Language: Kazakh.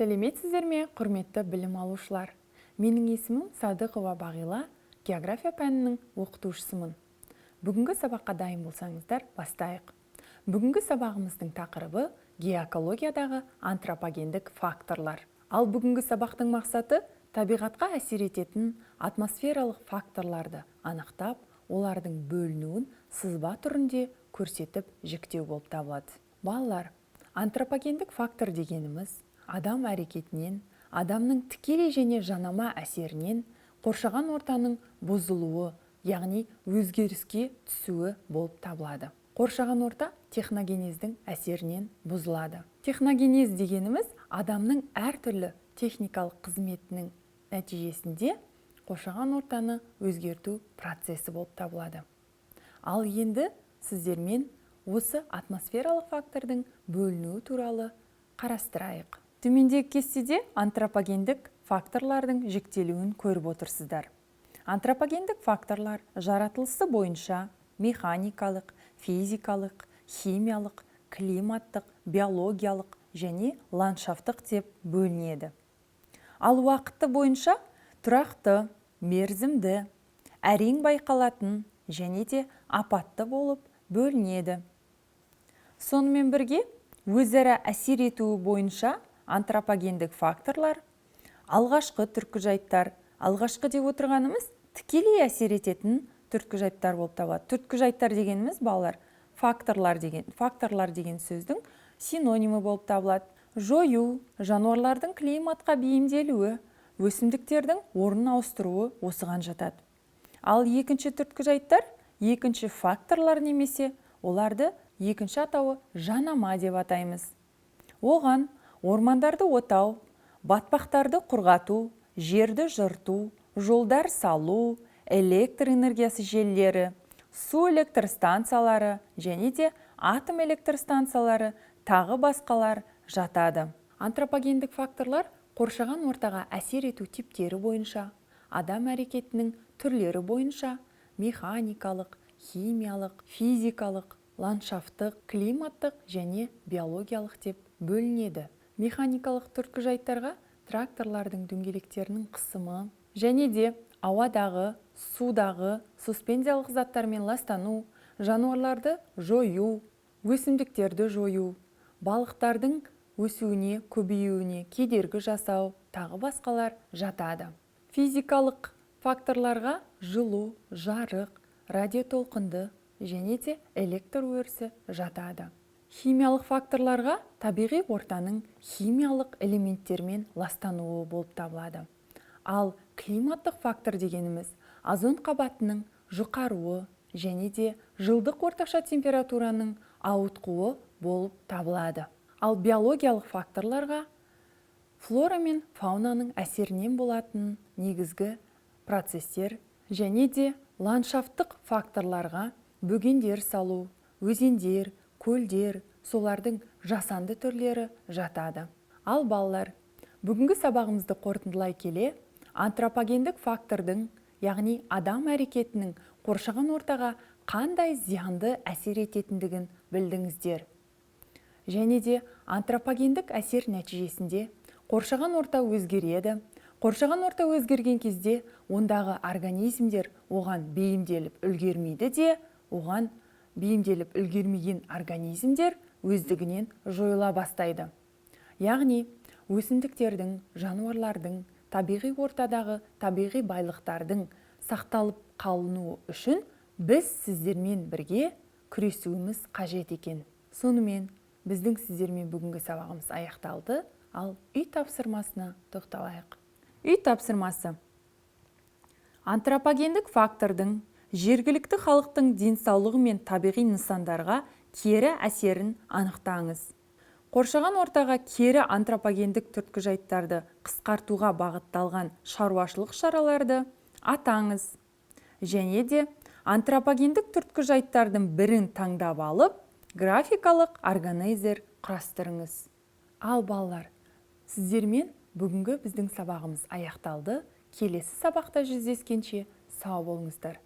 Сәлеметсіздер ме, құрметті білім алушылар? Менің есімім Садықова Бағила, география пәнінің оқытушысымын. Бүгінгі сабаққа дайын болсаңыздар, бастайық. Бүгінгі сабағымыздың тақырыбы геокологиядағы антропогендік факторлар. Ал бүгінгі сабақтың мақсаты табиғатқа әсер ететін атмосфералық факторларды анықтап, олардың бөлінуін сызба түрінде көрсетіп жіктеу болып табылады. Балалар, антропогендік фактор дегеніміз адам әрекетінен, адамның тікелей және жанама әсерінен қоршаған ортаның бұзылуы, яғни өзгеріске түсуі болып табылады. Қоршаған орта техногенездің әсерінен бұзылады. Техногенез дегеніміз адамның әртүрлі техникалық қызметінің нәтижесінде қоршаған ортаны өзгерту процесі болып табылады. Ал енді сіздермен осы атмосфералық фактордың бөлінуі туралы қарастырайық. Төмендегі кестеде антропогендік факторлардың жіктелуін көріп отырсыздар. Антропогендік факторлар жаратылысы бойынша механикалық, физикалық, химиялық, климаттық, биологиялық және ландшафттық деп бөлінеді. Ал уақыты бойынша тұрақты, мерзімді, әрең байқалатын және де апатты болып бөлінеді. Сонымен бірге өзара әсер етуі бойынша антропогендік факторлар алғашқы түрткіжайттар, алғашқы деп отырғанымыз тікелей әсер ететін түрткіжайттар болып табылады. Түрткіжайттар дегеніміз балалар факторлар деген сөздің синонимі болып табылады. Жою, жануарлардың климатқа бейімделуі, өсімдіктердің орнын ауыстыруы осыған жатады. Ал екінші түрткіжайттар, екінші факторлар немесе оларды екінші атауы жанама деп атаймыз. Оған ормандарды отау, батпақтарды құрғату, жерді жырту, жолдар салу, электр энергиясы желілері, су электр станциялары және де атом электр станциялары тағы басқалар жатады. Антропогендік факторлар қоршаған ортаға әсер ету типтері бойынша, адам әрекетінің түрлері бойынша механикалық, химиялық, физикалық, ландшафттық, климаттық және биологиялық деп бөлінеді. Механикалық түрткіжайттарға тракторлардың дөңгелектерінің қысымы және де ауадағы, судағы суспензиялық заттармен ластану, жануарларды жою, өсімдіктерді жою, балықтардың өсуіне, көбеюіне кедергі жасау, тағы басқалар жатады. Физикалық факторларға жылу, жарық, радиотолқынды және де электр өрісі жатады. Химиялық факторларға табиғи ортаның химиялық элементтермен ластануы болып табылады. Ал климаттық фактор дегеніміз озон қабатының жұқаруы және де жылдық орташа температураның ауытқуы болып табылады. Ал биологиялық факторларға флора мен фаунаның әсерінен болатын негізгі процестер және де ландшафттық факторларға бөгендер салу, өзендер, көлдер, солардың жасанды түрлері жатады. Ал балалар, бүгінгі сабағымызды қорытындылай келе, антропогендік фактордың, яғни адам әрекетінің қоршаған ортаға қандай зиянды әсер ететіндігін білдіңіздер. Және де антропогендік әсер нәтижесінде қоршаған орта өзгереді. Қоршаған орта өзгерген кезде ондағы организмдер оған бейімделіп үлгермейді де, оған бейімделіп үлгермеген организмдер өздігінен жойыла бастайды. Яғни өсімдіктердің, жануарлардың, табиғи ортадағы табиғи байлықтардың сақталып қалуы үшін біз сіздермен бірге күресуіміз қажет екен. Сонымен біздің сіздермен бүгінгі сабағымыз аяқталды, ал үй тапсырмасына тоқталайық. Үй тапсырмасы. Антропогендік фактордың жергілікті халықтың денсаулығы мен табиғи нысандарға кері әсерін анықтаңыз. Қоршаған ортаға кері антропогендік түрткіжайттарды қысқартуға бағытталған шаруашылық шараларды атаңыз. Және де антропогендік түрткіжайттардың бірін таңдап алып, графикалық органайзер құрастырыңыз. Ал балалар, сіздермен бүгінгі біздің сабағымыз аяқталды. Келесі сабақта жүздескенше сау болыңыздар.